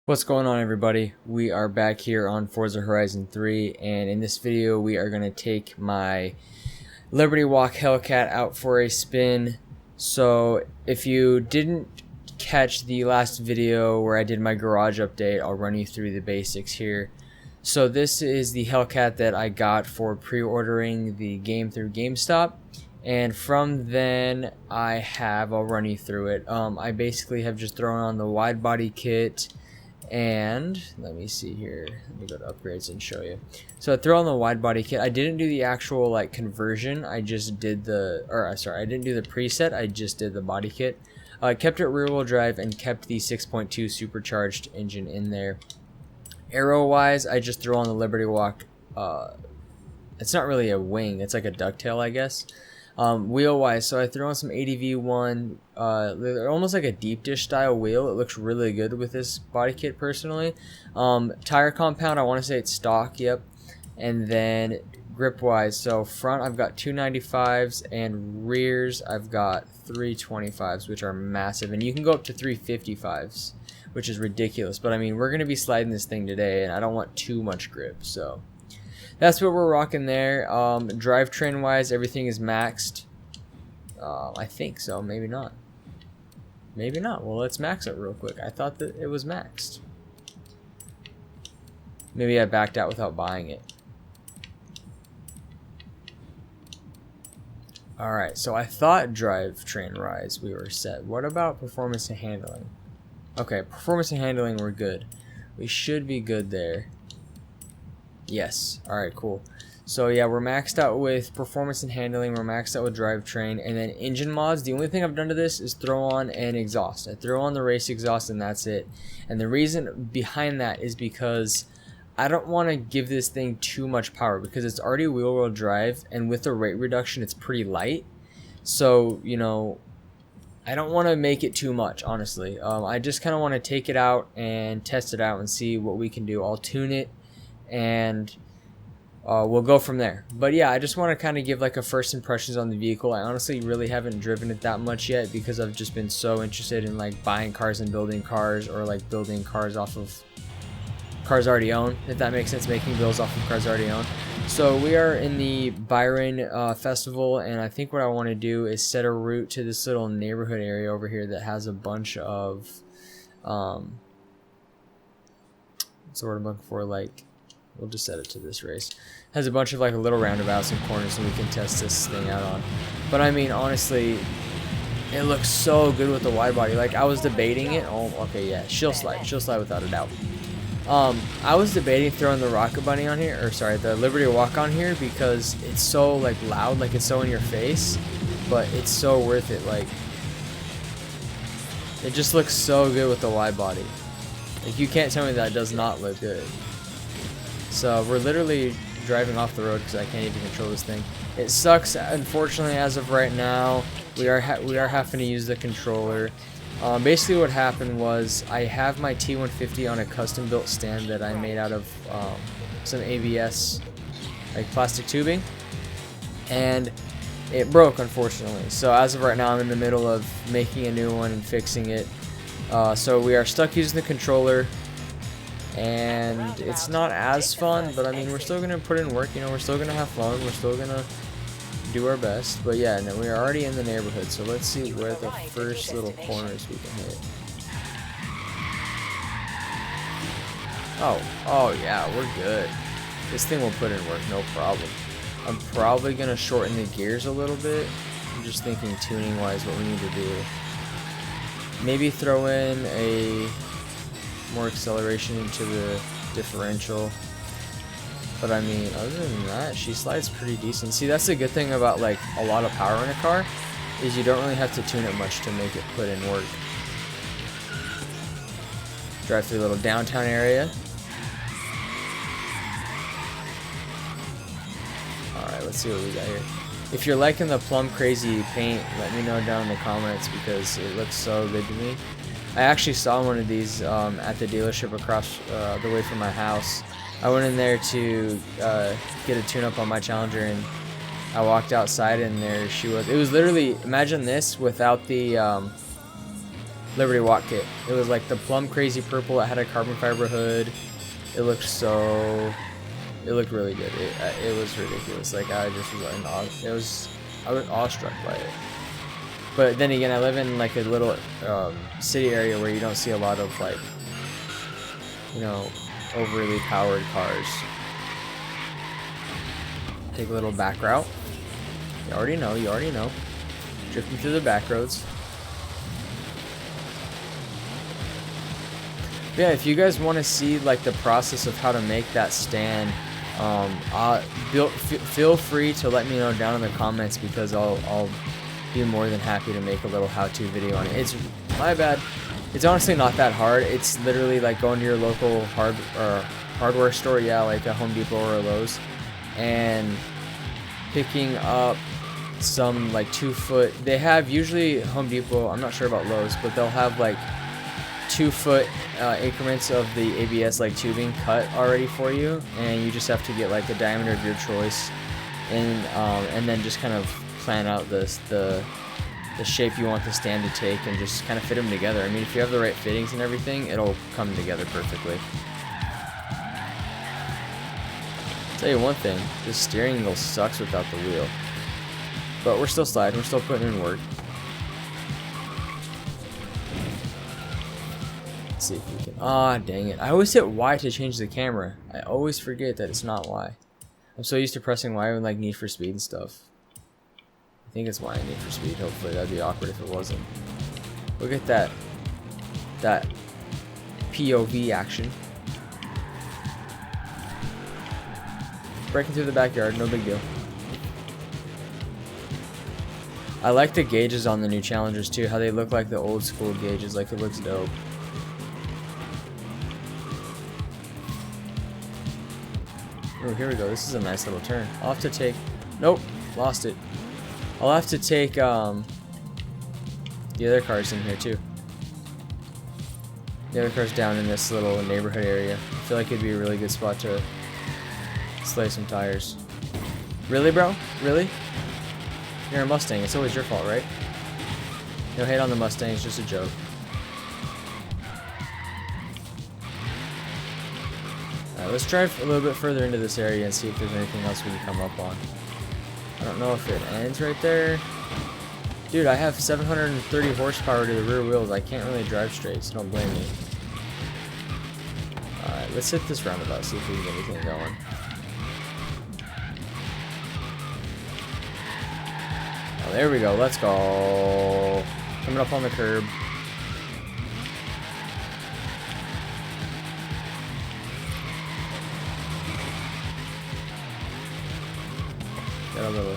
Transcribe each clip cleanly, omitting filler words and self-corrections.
What's going on, everybody? We are back here on Forza Horizon 3, and in this video we are going to take my Liberty Walk HELLCAT out for a spin. So if you didn't catch the last video where I did my garage update, I'll run you through the basics here. So this is the HELLCAT that I got for pre-ordering the game through GameStop, and from then I'll run you through it. I basically have just thrown on the wide body kit. And let me see here, let me go to upgrades and show you. So I throw on the wide body kit. I didn't do the actual like conversion, I just did I didn't do the preset, I just did the body kit. I kept it rear wheel drive and kept the 6.2 supercharged engine in there. Arrow wise, I just throw on the Liberty Walk. It's not really a wing, it's like a ducktail, I guess. Wheel wise, so I threw on some ADV1, they're almost like a deep dish style wheel. It looks really good with this body kit personally. Tire compound, I want to say it's stock, yep. And then grip wise, so front I've got 295s and rears I've got 325s, which are massive, and you can go up to 355s, which is ridiculous. But I mean, we're going to be sliding this thing today and I don't want too much grip, so that's what we're rocking there. Drivetrain wise, everything is maxed. I think so, maybe not. Maybe not. Well, let's max it real quick. I thought that it was maxed. Maybe I backed out without buying it. Alright, so I thought drivetrain wise we were set. What about performance and handling? Okay, performance and handling we're good. We should be good there. Yes. Alright, cool. So yeah, we're maxed out with performance and handling, we're maxed out with drivetrain, and then engine mods. The only thing I've done to this is throw on an exhaust. I throw on the race exhaust and that's it. And the reason behind that is because I don't want to give this thing too much power, because it's already wheel-wheel drive, and with the rate reduction it's pretty light. So, you know, I don't want to make it too much, honestly. I just kind of want to take it out and test it out and see what we can do. I'll tune it and we'll go from there. But yeah, I just want to kind of give like a first impressions on the vehicle. I honestly really haven't driven it that much yet, because I've just been so interested in like buying cars and building cars, or like building cars off of cars already owned, if that makes sense, making builds off of cars already owned. So we are in the Byron festival, and I think what I want to do is set a route to this little neighborhood area over here that has a bunch of what's the word I'm looking for, like, we'll just set it to this race. Has a bunch of like little roundabouts and corners that we can test this thing out on. But I mean, honestly, it looks so good with the wide body. Like, I was debating it. Oh, okay, yeah, she'll slide without a doubt. I was debating throwing the Rocket Bunny on here, or sorry, the Liberty Walk on here, because it's so like loud, like it's so in your face, but it's so worth it. Like, it just looks so good with the wide body. Like, you can't tell me that does not look good. So we're literally driving off the road because I can't even control this thing. It sucks, unfortunately, as of right now. We are having to use the controller. Basically what happened was I have my T150 on a custom built stand that I made out of some ABS, like plastic tubing, and it broke, unfortunately. So as of right now, I'm in the middle of making a new one and fixing it. So we are stuck using the controller, and it's not as fun, but I mean, we're still gonna put in work, you know, we're still gonna have fun, we're still gonna do our best. But yeah, no, we're already in the neighborhood, so let's see where the first little corners we can hit. Oh yeah, we're good. This thing will put in work, no problem. I'm probably gonna shorten the gears a little bit. I'm just thinking tuning wise what we need to do. Maybe throw in a more acceleration into the differential. But I mean, other than that, she slides pretty decent. See, that's the good thing about like a lot of power in a car, is you don't really have to tune it much to make it put in work. Drive through a little downtown area. Alright, let's see what we got here. If you're liking the plum crazy paint, let me know down in the comments, because it looks so good to me. I actually saw one of these at the dealership across the way from my house. I went in there to get a tune-up on my Challenger, and I walked outside and there she was. It was literally, imagine this without the Liberty Walk kit. It was like the plum crazy purple. It had a carbon fiber hood. It looked really good. It was ridiculous. Like I just was in awe. I was awestruck by it. But then again, I live in like a little city area where you don't see a lot of like, you know, overly powered cars. Take a little back route. You already know. Drifting through the back roads. Yeah, if you guys want to see like the process of how to make that stand, feel free to let me know down in the comments, because I'll be more than happy to make a little how-to video on it. It's my bad. It's honestly not that hard. It's literally like going to your local hardware store, yeah, like a Home Depot or a Lowe's, and picking up some like 2-foot. They have usually Home Depot. I'm not sure about Lowe's, but they'll have like 2-foot increments of the ABS like tubing cut already for you, and you just have to get like the diameter of your choice, and then just kind of plan out the shape you want the stand to take, and just kind of fit them together. I mean, if you have the right fittings and everything, it'll come together perfectly. I'll tell you one thing, this steering wheel sucks without the wheel, but we're still sliding, we're still putting in work. Let's see if we can. Ah, dang it. I always hit Y to change the camera. I always forget that it's not Y. I'm so used to pressing Y with like Need for Speed and stuff. I think it's Y in Need for Speed. Hopefully that'd be awkward if it wasn't. Look at that POV action. Breaking through the backyard, no big deal. I like the gauges on the new Challengers too, how they look like the old school gauges, like it looks dope. Oh, here we go. This is a nice little turn. I'll have to take... Nope. Lost it. I'll have to take the other cars in here too. The other car's down in this little neighborhood area. I feel like it'd be a really good spot to slay some tires. Really, bro? Really? You're a Mustang. It's always your fault, right? No hate on the Mustang. It's just a joke. Alright, let's drive a little bit further into this area and see if there's anything else we can come up on. I don't know if it ends right there. Dude, I have 730 horsepower to the rear wheels. I can't really drive straight, so don't blame me. Alright, let's hit this roundabout, see if we can get anything going. Oh, there we go. Let's go. Coming up on the curb. Got a little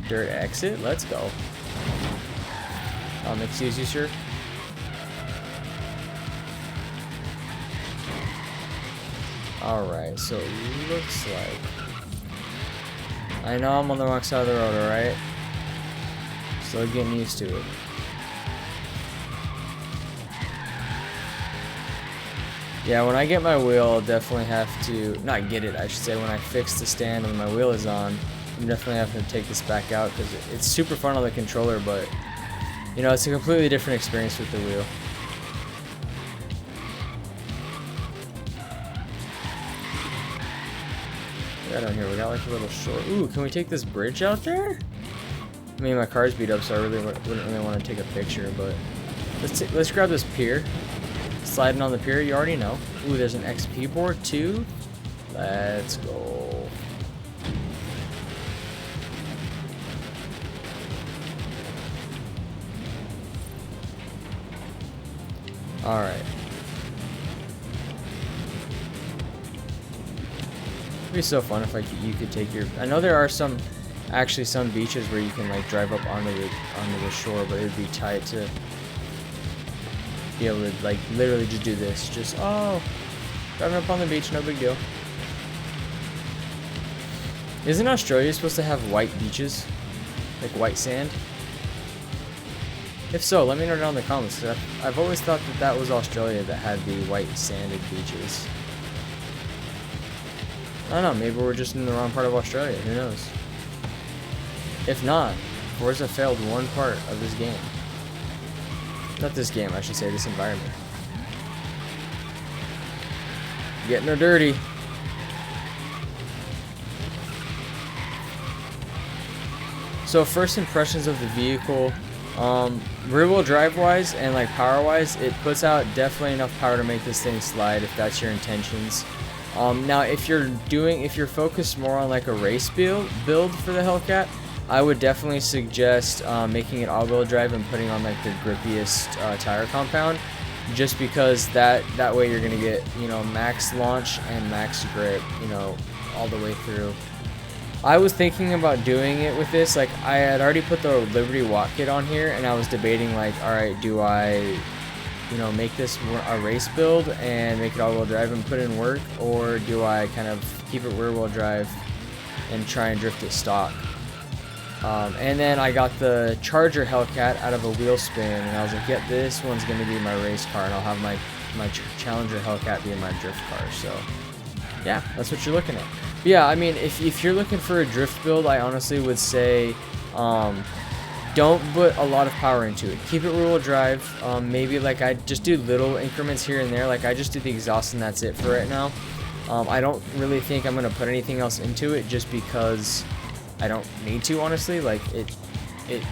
dirt exit. Let's go. Excuse you, sir. Alright, so it looks like... I know I'm on the wrong side of the road, alright? Still getting used to it. Yeah, when I get my wheel, I'll definitely have to... Not get it, I should say. When I fix the stand and my wheel is on, I'm definitely having to take this back out, because it's super fun on the controller, but... You know, it's a completely different experience with the wheel. What got down here? We got like a little short. Ooh, can we take this bridge out there? I mean, my car's beat up, so I really wouldn't really want to take a picture, but let's grab this pier. Sliding on the pier, you already know. Ooh, there's an XP board too. Let's go. Alright. It'd be so fun if you could take your... I know there are some beaches where you can like drive up onto the shore, but it would be tight to be able to like literally just do this. Just, oh, driving up on the beach, no big deal. Isn't Australia supposed to have white beaches? Like white sand? If so, let me know down in the comments. I've always thought that was Australia that had the white sanded beaches. I don't know, maybe we're just in the wrong part of Australia, who knows? If not, Forza failed one part of this game. Not this game, I should say, this environment. Getting her dirty. So first impressions of the vehicle, rear wheel drive wise and like power wise, it puts out definitely enough power to make this thing slide if that's your intentions. Now if you're focused more on like a race build for the Hellcat, I would definitely suggest making it all-wheel drive and putting on like the grippiest tire compound, just because that way you're gonna get, you know, max launch and max grip, you know, all the way through. I was thinking about doing it with this, like I had already put the Liberty Walk kit on here, and I was debating like, alright, do I, you know, make this a race build and make it all-wheel drive and put in work, or do I kind of keep it rear-wheel drive and try and drift it stock? And then I got the Charger Hellcat out of a wheel spin, and I was like, yep, this one's going to be my race car, and I'll have my Challenger Hellcat being my drift car. So yeah, that's what you're looking at. But yeah, I mean, if you're looking for a drift build, I honestly would say don't put a lot of power into it. Keep it rear-wheel drive. Maybe like I just do little increments here and there. Like I just do the exhaust and that's it for right now. I don't really think I'm going to put anything else into it, just because I don't need to, honestly. Like it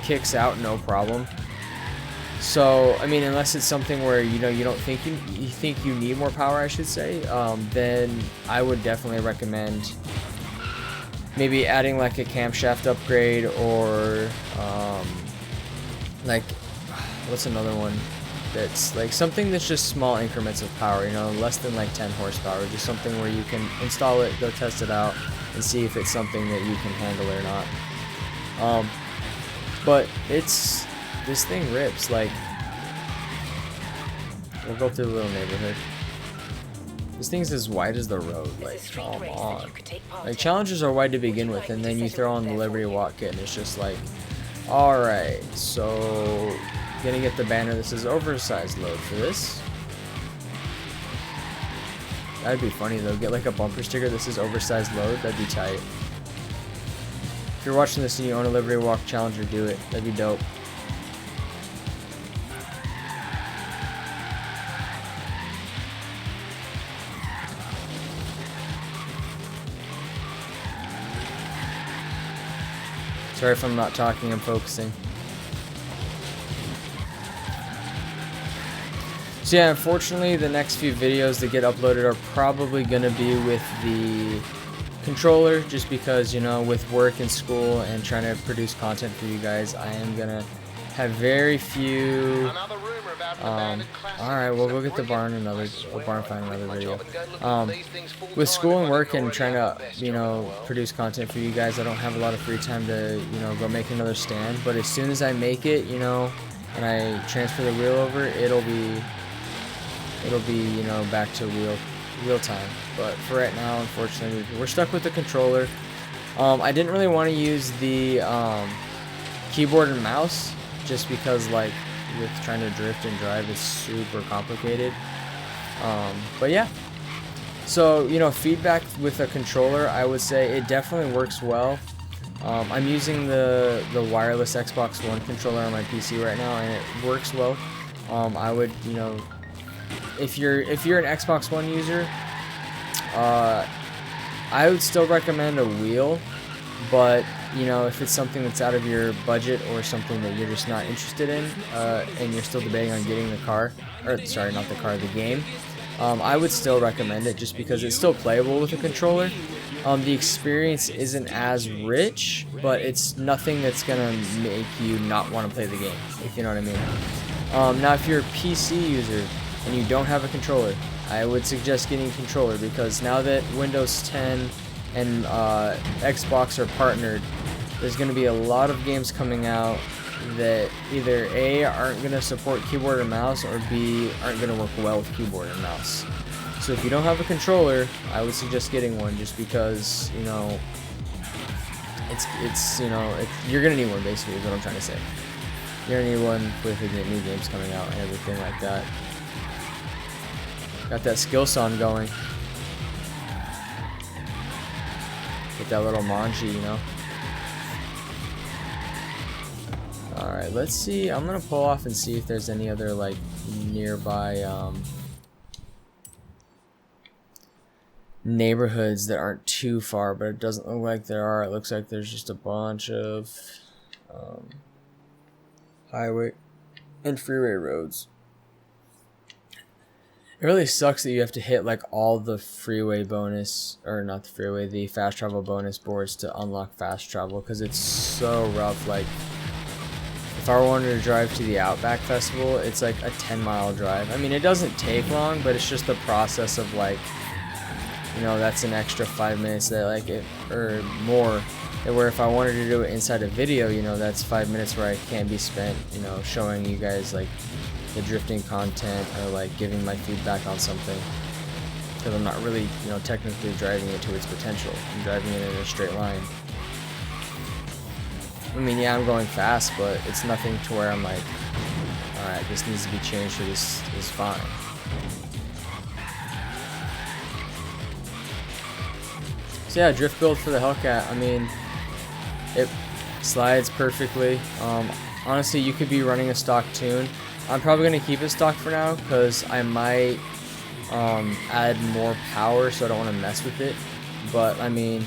kicks out no problem. So I mean, unless it's something where, you know, you don't think you think you need more power, I should say, then I would definitely recommend maybe adding like a camshaft upgrade, or like what's another one that's like something that's just small increments of power, you know, less than like 10 horsepower, just something where you can install it, go test it out, and see if it's something that you can handle or not. But this thing rips. Like, we'll go through the little neighborhood. This thing's as wide as the road. Like, come on. Like, Challengers are wide to begin with, and then you throw on the Liberty Walk kit, and it's just like, alright, so gonna get the banner that says oversized load for this. That'd be funny though. Get like a bumper sticker that says oversized load. That'd be tight. If you're watching this and you own a Liberty Walk Challenger, do it. That'd be dope. Sorry if I'm not talking, I'm focusing. So yeah, unfortunately the next few videos that get uploaded are probably going to be with the controller, just because, you know, with work and school and trying to produce content for you guys, I am going to have very few. Alright, well, we'll get the barn find another video. With school and work and trying to, you know, produce content for you guys, I don't have a lot of free time to, you know, go make another stand. But as soon as I make it, you know, and I transfer the wheel over, it'll be, you know, back to real time. But for right now, unfortunately, we're stuck with the controller. I didn't really want to use the keyboard and mouse, just because, like, with trying to drift and drive is super complicated. But yeah, so, you know, feedback with a controller, I would say it definitely works well. I'm using the wireless Xbox One controller on my PC right now, and it works well. I would, you know, if you're an Xbox One user, I would still recommend a wheel. But, you know, if it's something that's out of your budget, or something that you're just not interested in, and you're still debating on getting the car, or sorry, not the car, the game, I would still recommend it, just because it's still playable with a controller. The experience isn't as rich, but it's nothing that's gonna make you not want to play the game, if you know what I mean. Now, if you're a PC user and you don't have a controller, I would suggest getting a controller, because now that Windows 10 and Xbox are partnered, there's going to be a lot of games coming out that either A, aren't going to support keyboard and mouse, or B, aren't going to work well with keyboard and mouse. So if you don't have a controller, I would suggest getting one, just because, you know, it's you know, you're going to need one, basically, is what I'm trying to say. You're going to need one with the new games coming out and everything like that. Got that skill song going. Get that little manji, you know. Alright, let's see. I'm gonna pull off and see if there's any other like nearby neighborhoods that aren't too far, but it doesn't look like there are. It looks like there's just a bunch of highway and freeway roads. It really sucks that you have to hit like all the freeway bonus, or not the freeway, the fast travel bonus boards to unlock fast travel, because it's so rough. Like if I wanted to drive to the Outback Festival, it's like a 10-mile drive. I mean, it doesn't take long, but it's just the process of like, you know, that's an extra 5 minutes that like it, or more, where if I wanted to do it inside a video, you know, that's 5 minutes where I can't be spent, you know, showing you guys like the drifting content or like giving my feedback on something, because I'm not really, you know, technically driving it to its potential. I'm driving it in a straight line. I mean, yeah, I'm going fast, but it's nothing to where I'm like, alright, this needs to be changed, or this is fine. So yeah, drift build for the HELLCAT. I mean, it slides perfectly. Honestly, you could be running a stock tune. I'm probably going to keep it stock for now, because I might add more power, so I don't want to mess with it. But I mean,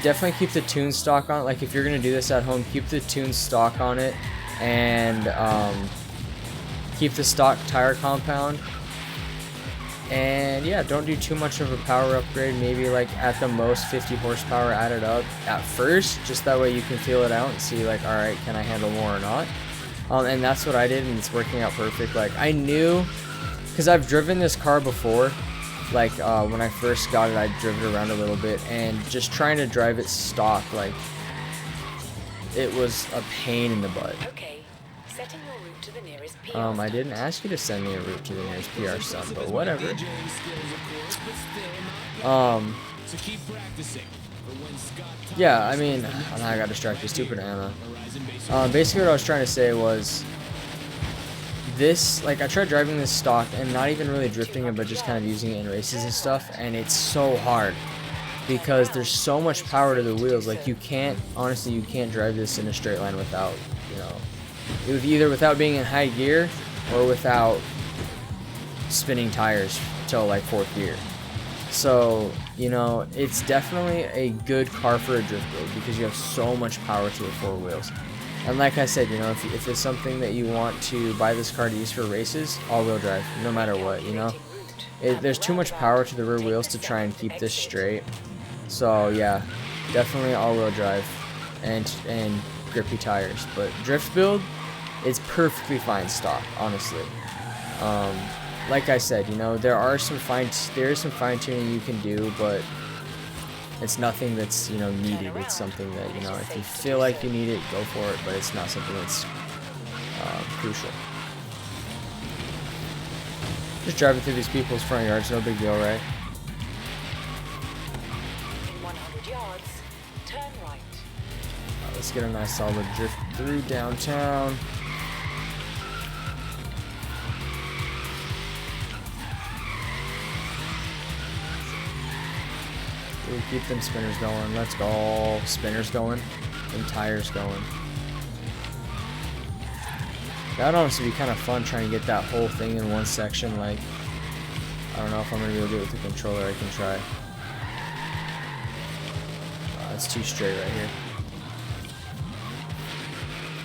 definitely keep the tune stock on it. Like if you're going to do this at home, keep the tune stock on it, and keep the stock tire compound. And yeah, don't do too much of a power upgrade. Maybe like at the most 50 horsepower added up at first, just that way you can feel it out and see like, all right, can I handle more or not? And that's what I did, and it's working out perfect. Like I knew, because I've driven this car before, like when I first got it, I drove it around a little bit, and just trying to drive it stock, like it was a pain in the butt. Okay. Setting your route to the nearest PR I didn't ask you to send me a route to the nearest PR stop, but whatever. Yeah, I mean, I got distracted. Stupid Anna. Basically, what I was trying to say was this. Like, I tried driving this stock and not even really drifting it, but just kind of using it in races and stuff, and it's so hard because there's so much power to the wheels. Like, you can't, honestly, you can't drive this in a straight line without, you know, it would either without being in high gear or without spinning tires till like 4th gear. So, you know, it's definitely a good car for a drift build because you have so much power to the 4 wheels. And like I said, you know, if it's something that you want to buy this car to use for races, all-wheel drive, no matter what, you know. There's too much power to the rear wheels to try and keep this straight. So, yeah, definitely all-wheel drive and grippy tires. But drift build, it's perfectly fine stock, honestly. Like I said, you know, there is some fine tuning you can do, but it's nothing that's, you know, needed. It's something that, you know, if you feel like you need it, go for it, but it's not something that's crucial. Just driving through these people's front yards, no big deal, right? In 100 yards, turn right. Let's get a nice solid drift through downtown. Ooh, keep them spinners going. Let's go. Spinners going and tires going. That would honestly be kind of fun trying to get that whole thing in one section. Like, I don't know if I'm going to be able to do it with the controller. I can try. It's too straight right here.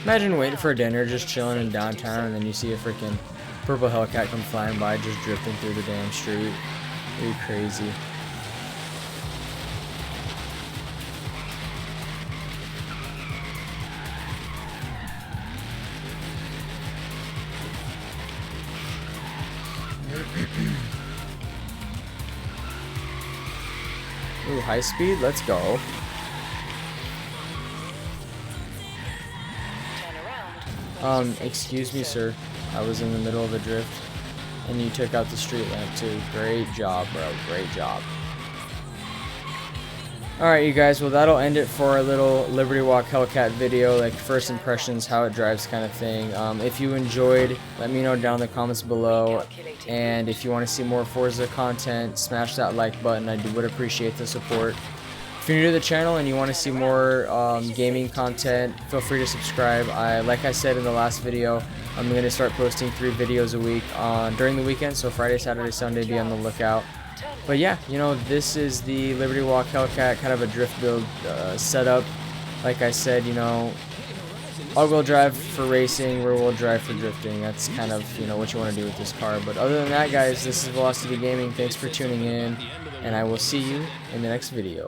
Imagine waiting for dinner, just chilling in downtown, and then you see a freaking purple HELLCAT come flying by, just drifting through the damn street. It'd be crazy. Ooh, high speed, let's go. Excuse me, sir. I was in the middle of a drift, and you took out the street lamp too. Great job, bro. Great job. Alright, you guys, well, that'll end it for our little Liberty Walk HELLCAT video, like first impressions, how it drives kind of thing. If you enjoyed, let me know down in the comments below, and if you want to see more Forza content, smash that like button. I would appreciate the support. If you're new to the channel and you want to see more gaming content, feel free to subscribe. Like I said in the last video, I'm going to start posting 3 videos a week during the weekend, so Friday, Saturday, Sunday, be on the lookout. But yeah, you know, this is the Liberty Walk Hellcat, kind of a drift build setup. Like I said, you know, all-wheel drive for racing, rear-wheel drive for drifting. That's kind of, you know, what you want to do with this car. But other than that, guys, this is Velocity Gaming. Thanks for tuning in, and I will see you in the next video.